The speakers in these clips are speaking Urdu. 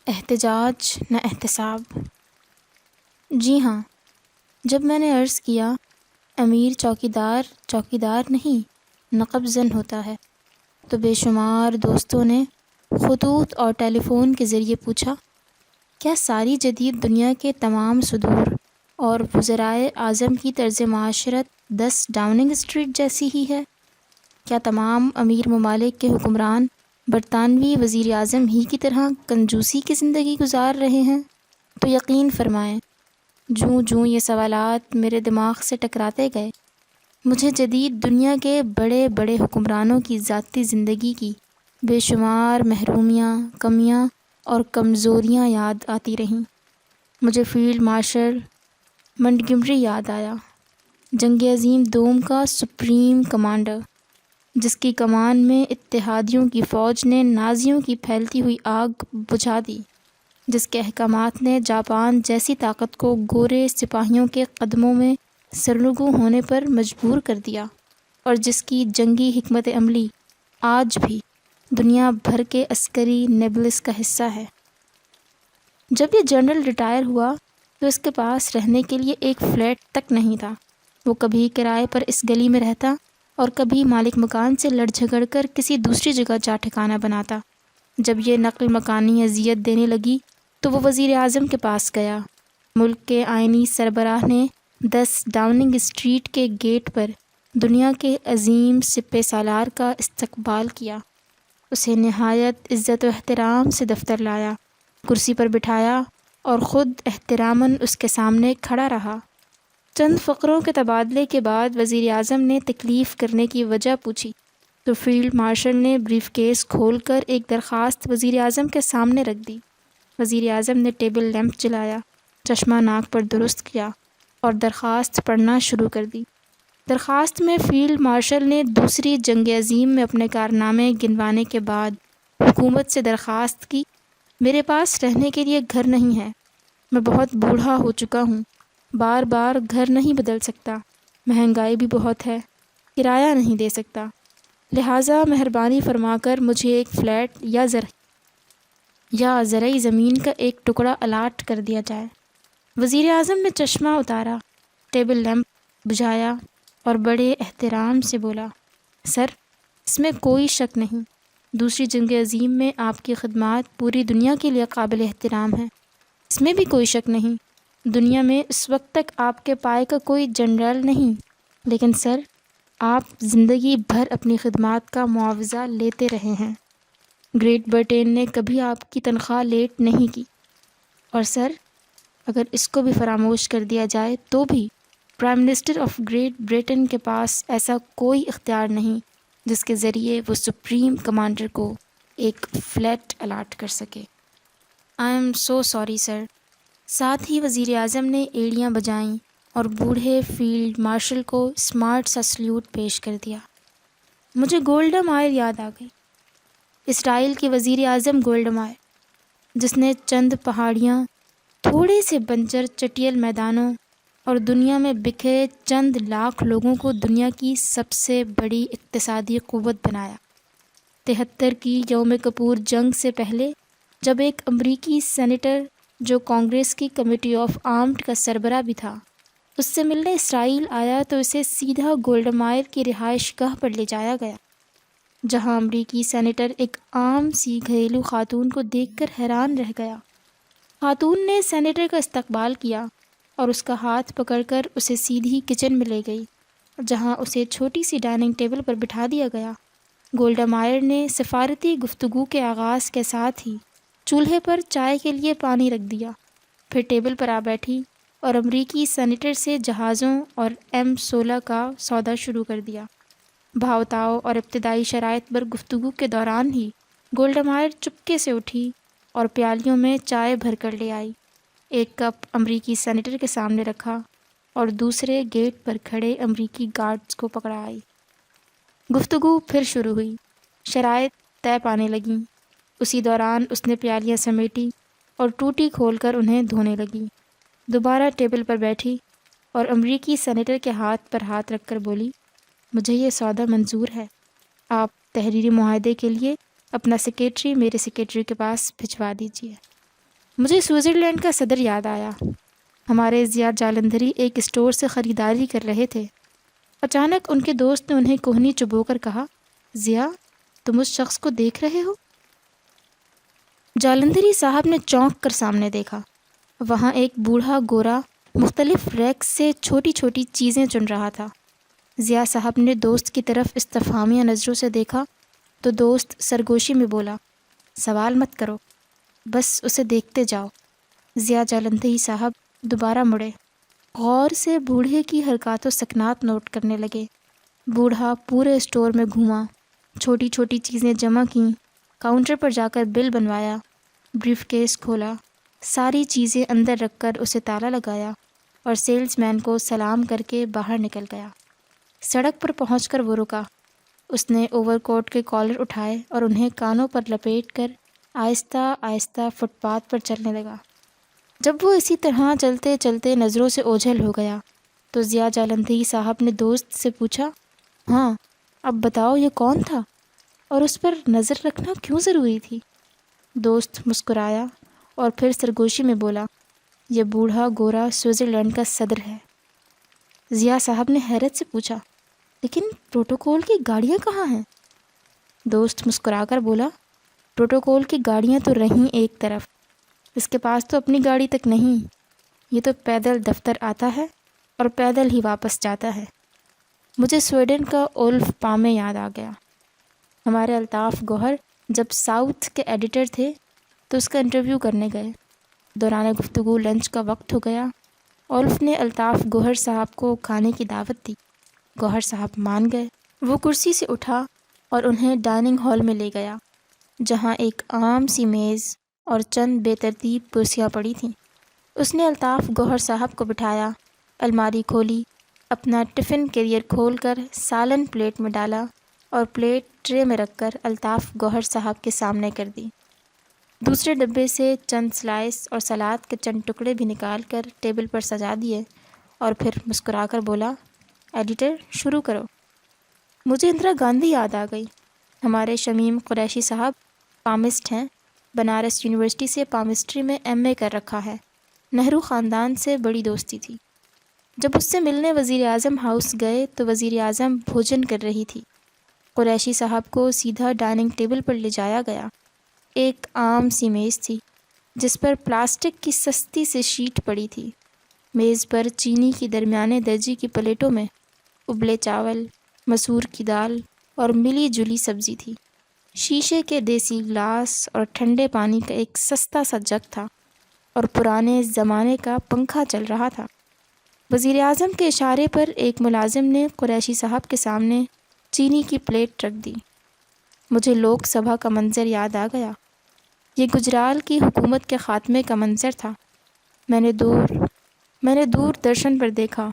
احتجاج نہ احتساب۔ جی ہاں، جب میں نے عرض کیا امیر چوکیدار نہیں نقب زن ہوتا ہے، تو بے شمار دوستوں نے خطوط اور ٹیلی فون کے ذریعے پوچھا، کیا ساری جدید دنیا کے تمام صدور اور وزرائے اعظم کی طرز معاشرت 10 ڈاؤننگ اسٹریٹ جیسی ہی ہے؟ کیا تمام امیر ممالک کے حکمران برطانوی وزیر اعظم ہی کی طرح کنجوسی کی زندگی گزار رہے ہیں؟ تو یقین فرمائیں، جوں جوں یہ سوالات میرے دماغ سے ٹکراتے گئے، مجھے جدید دنیا کے بڑے بڑے حکمرانوں کی ذاتی زندگی کی بے شمار محرومیاں، کمیاں اور کمزوریاں یاد آتی رہیں۔ مجھے فیلڈ مارشل منٹگمری یاد آیا، جنگ عظیم دوم کا سپریم کمانڈر، جس کی کمان میں اتحادیوں کی فوج نے نازیوں کی پھیلتی ہوئی آگ بجھا دی، جس کے احکامات نے جاپان جیسی طاقت کو گورے سپاہیوں کے قدموں میں سرنگوں ہونے پر مجبور کر دیا، اور جس کی جنگی حکمت عملی آج بھی دنیا بھر کے عسکری نیبلز کا حصہ ہے۔ جب یہ جنرل ریٹائر ہوا تو اس کے پاس رہنے کے لیے ایک فلیٹ تک نہیں تھا۔ وہ کبھی کرائے پر اس گلی میں رہتا اور کبھی مالک مکان سے لڑ جھگڑ کر کسی دوسری جگہ جا ٹھکانہ بناتا۔ جب یہ نقل مکانی اذیت دینے لگی تو وہ وزیر اعظم کے پاس گیا۔ ملک کے آئینی سربراہ نے 10 ڈاؤننگ اسٹریٹ کے گیٹ پر دنیا کے عظیم سپہ سالار کا استقبال کیا، اسے نہایت عزت و احترام سے دفتر لایا، کرسی پر بٹھایا اور خود احتراماً اس کے سامنے کھڑا رہا۔ چند فقروں کے تبادلے کے بعد وزیر اعظم نے تکلیف کرنے کی وجہ پوچھی تو فیلڈ مارشل نے بریف کیس کھول کر ایک درخواست وزیر اعظم کے سامنے رکھ دی۔ وزیر اعظم نے ٹیبل لیمپ جلایا، چشمہ ناک پر درست کیا اور درخواست پڑھنا شروع کر دی۔ درخواست میں فیلڈ مارشل نے دوسری جنگ عظیم میں اپنے کارنامے گنوانے کے بعد حکومت سے درخواست کی، میرے پاس رہنے کے لیے گھر نہیں ہے، میں بہت بوڑھا ہو چکا ہوں، بار بار گھر نہیں بدل سکتا، مہنگائی بھی بہت ہے، کرایہ نہیں دے سکتا، لہٰذا مہربانی فرما کر مجھے ایک فلیٹ یا زرعی زمین کا ایک ٹکڑا الاٹ کر دیا جائے۔ وزیر اعظم نے چشمہ اتارا، ٹیبل لیمپ بجھایا اور بڑے احترام سے بولا، سر، اس میں کوئی شک نہیں، دوسری جنگ عظیم میں آپ کی خدمات پوری دنیا کے لیے قابل احترام ہیں، اس میں بھی کوئی شک نہیں، دنیا میں اس وقت تک آپ کے پائے کا کوئی جنرل نہیں، لیکن سر، آپ زندگی بھر اپنی خدمات کا معاوضہ لیتے رہے ہیں، گریٹ برٹین نے کبھی آپ کی تنخواہ لیٹ نہیں کی، اور سر، اگر اس کو بھی فراموش کر دیا جائے تو بھی prime minister of great Britain کے پاس ایسا کوئی اختیار نہیں جس کے ذریعے وہ سپریم کمانڈر کو ایک فلیٹ الاٹ کر سکے۔ I am so sorry sir. ساتھ ہی وزیر اعظم نے ایڑیاں بجائیں اور بوڑھے فیلڈ مارشل کو اسمارٹ سا سلیوٹ پیش کر دیا۔ مجھے گولڈا مائر یاد آ گئی، اسرائیل کی وزیر اعظم گولڈا مائر، جس نے چند پہاڑیاں، تھوڑے سے بنجر چٹیل میدانوں اور دنیا میں بکھرے چند لاکھ لوگوں کو دنیا کی سب سے بڑی اقتصادی قوت بنایا۔ 73 کی یوم کپور جنگ سے پہلے جب ایک امریکی سینیٹر جو کانگریس کی کمیٹی آف آرمڈ کا سربراہ بھی تھا، اس سے ملنے اسرائیل آیا تو اسے سیدھا گولڈا مائر کی رہائش گاہ پر لے جایا گیا، جہاں امریکی سینیٹر ایک عام سی گھریلو خاتون کو دیکھ کر حیران رہ گیا۔ خاتون نے سینیٹر کا استقبال کیا اور اس کا ہاتھ پکڑ کر اسے سیدھی کچن میں لے گئی، جہاں اسے چھوٹی سی ڈائننگ ٹیبل پر بٹھا دیا گیا۔ گولڈا مائر نے سفارتی گفتگو کے آغاز کے ساتھ ہی چولہے پر چائے کے لیے پانی رکھ دیا، پھر ٹیبل پر آ بیٹھی اور امریکی سینیٹر سے جہازوں اور M16 کا سودا شروع کر دیا۔ بھاؤتاؤ اور ابتدائی شرائط پر گفتگو کے دوران ہی گولڈا مائر چپکے سے اٹھی اور پیالیوں میں چائے بھر کر لے آئی، ایک کپ امریکی سینیٹر کے سامنے رکھا اور دوسرے گیٹ پر کھڑے امریکی گارڈز کو پکڑا آئی۔ گفتگو پھر شروع ہوئی، شرائط طے پانے لگیں۔ اسی دوران اس نے پیالیاں سمیٹی اور ٹوٹی کھول کر انہیں دھونے لگی، دوبارہ ٹیبل پر بیٹھی اور امریکی سینیٹر کے ہاتھ پر ہاتھ رکھ کر بولی، مجھے یہ سودا منظور ہے، آپ تحریری معاہدے کے لیے اپنا سیکریٹری میرے سیکریٹری کے پاس بھجوا دیجیے۔ مجھے سوئٹزرلینڈ کا صدر یاد آیا۔ ہمارے ضیاء جالندھری ایک اسٹور سے خریداری کر رہے تھے۔ اچانک ان کے دوست نے انہیں کوہنی چبو کر کہا، ضیاء، تم اس شخص کو دیکھ رہے ہو؟ جالندھری صاحب نے چونک کر سامنے دیکھا۔ وہاں ایک بوڑھا گورا مختلف ریکس سے چھوٹی چھوٹی چیزیں چن رہا تھا۔ ضیاء صاحب نے دوست کی طرف استفہامیہ نظروں سے دیکھا تو دوست سرگوشی میں بولا، سوال مت کرو، بس اسے دیکھتے جاؤ۔ ضیاء جالندھری صاحب دوبارہ مڑے، غور سے بوڑھے کی حرکات و سکنات نوٹ کرنے لگے۔ بوڑھا پورے اسٹور میں گھوما، چھوٹی چھوٹی چیزیں جمع کیں، کاؤنٹر پر جا کر بل بنوایا، بریف کیس کھولا، ساری چیزیں اندر رکھ کر اسے تالا لگایا اور سیلز مین کو سلام کر کے باہر نکل گیا۔ سڑک پر پہنچ کر وہ رکا۔ اس نے اوور کوٹ کے کالر اٹھائے اور انہیں کانوں پر لپیٹ کر آہستہ آہستہ فٹ پاتھ پر چلنے لگا۔ جب وہ اسی طرح چلتے چلتے نظروں سے اوجھل ہو گیا تو ضیاء جالندھری صاحب نے دوست سے پوچھا، ہاں اب بتاؤ یہ کون تھا اور اس پر نظر رکھنا کیوں ضروری تھی؟ دوست مسکرایا اور پھر سرگوشی میں بولا، یہ بوڑھا گورا سوئٹزرلینڈ کا صدر ہے۔ ضیاء صاحب نے حیرت سے پوچھا، لیکن پروٹوکول کی گاڑیاں کہاں ہیں؟ دوست مسکرا کر بولا، پروٹوکول کی گاڑیاں تو رہیں ایک طرف، اس کے پاس تو اپنی گاڑی تک نہیں، یہ تو پیدل دفتر آتا ہے اور پیدل ہی واپس جاتا ہے۔ مجھے سویڈن کا اولف پامے یاد آ گیا۔ ہمارے الطاف گوہر جب ساؤتھ کے ایڈیٹر تھے تو اس کا انٹرویو کرنے گئے۔ دوران گفتگو لنچ کا وقت ہو گیا۔ اولف نے الطاف گوہر صاحب کو کھانے کی دعوت دی۔ گوہر صاحب مان گئے۔ وہ کرسی سے اٹھا اور انہیں ڈائننگ ہال میں لے گیا، جہاں ایک عام سی میز اور چند بے ترتیب کرسیاں پڑی تھیں۔ اس نے الطاف گوہر صاحب کو بٹھایا، الماری کھولی، اپنا ٹفن کیریئر کھول کر سالن پلیٹ میں ڈالا اور پلیٹ ٹرے میں رکھ کر الطاف گوہر صاحب کے سامنے کر دی۔ دوسرے ڈبے سے چند سلائس اور سلاد کے چند ٹکڑے بھی نکال کر ٹیبل پر سجا دیے اور پھر مسکرا کر بولا، ایڈیٹر شروع کرو۔ مجھے اندرا گاندھی یاد آ گئی۔ ہمارے شمیم قریشی صاحب پامسٹ ہیں، بنارس یونیورسٹی سے پامسٹری میں ایم اے کر رکھا ہے۔ نہرو خاندان سے بڑی دوستی تھی۔ جب اس سے ملنے وزیر اعظم ہاؤس گئے تو وزیر اعظم بھوجن کر رہی تھی۔ قریشی صاحب کو سیدھا ڈائننگ ٹیبل پر لے جایا گیا۔ ایک عام سی میز تھی جس پر پلاسٹک کی سستی سی شیٹ پڑی تھی۔ میز پر چینی کی درمیانے درجے کی پلیٹوں میں ابلے چاول، مسور کی دال اور ملی جلی سبزی تھی۔ شیشے کے دیسی گلاس اور ٹھنڈے پانی کا ایک سستا سا جگ تھا اور پرانے زمانے کا پنکھا چل رہا تھا۔ وزیر اعظم کے اشارے پر ایک ملازم نے قریشی صاحب کے سامنے چینی کی پلیٹ رکھ دی۔ مجھے لوک سبھا کا منظر یاد آ گیا۔ یہ گجرال کی حکومت کے خاتمے کا منظر تھا۔ میں نے دور درشن پر دیکھا،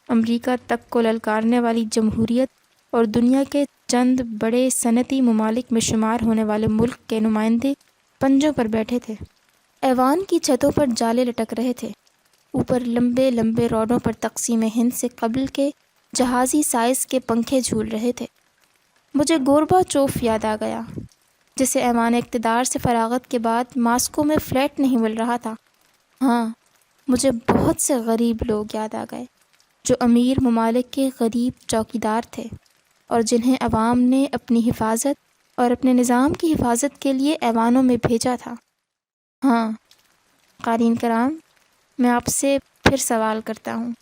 امریکہ تک کو للکارنے والی جمہوریت اور دنیا کے چند بڑے صنعتی ممالک میں شمار ہونے والے ملک کے نمائندے پنجوں پر بیٹھے تھے۔ ایوان کی چھتوں پر جالے لٹک رہے تھے۔ اوپر لمبے لمبے روڈوں پر تقسیم ہند سے قبل کے جہازی سائز کے پنکھے جھول رہے تھے۔ مجھے گوربا چوف یاد آ گیا، جسے ایوان اقتدار سے فراغت کے بعد ماسکو میں فلیٹ نہیں مل رہا تھا۔ ہاں، مجھے بہت سے غریب لوگ یاد آ گئے جو امیر ممالک کے غریب چوکیدار تھے اور جنہیں عوام نے اپنی حفاظت اور اپنے نظام کی حفاظت کے لیے ایوانوں میں بھیجا تھا۔ ہاں قارئین کرام، میں آپ سے پھر سوال کرتا ہوں،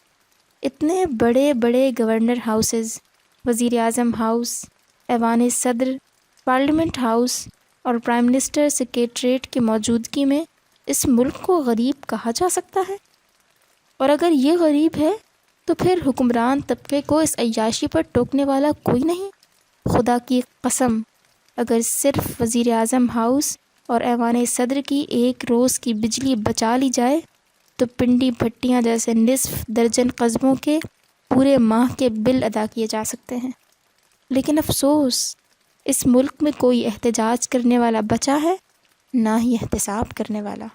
اتنے بڑے بڑے گورنر ہاؤسز، وزیر اعظم ہاؤس، ایوان صدر، پارلیمنٹ ہاؤس اور پرائم منسٹر سیکریٹریٹ کی موجودگی میں اس ملک کو غریب کہا جا سکتا ہے؟ اور اگر یہ غریب ہے تو پھر حکمران طبقے کو اس عیاشی پر ٹوکنے والا کوئی نہیں؟ خدا کی قسم، اگر صرف وزیر اعظم ہاؤس اور ایوان صدر کی ایک روز کی بجلی بچا لی جائے تو پنڈی بھٹیاں جیسے نصف درجن قصبوں کے پورے ماہ کے بل ادا کیے جا سکتے ہیں۔ لیکن افسوس، اس ملک میں کوئی احتجاج کرنے والا بچا ہے، نہ ہی احتساب کرنے والا۔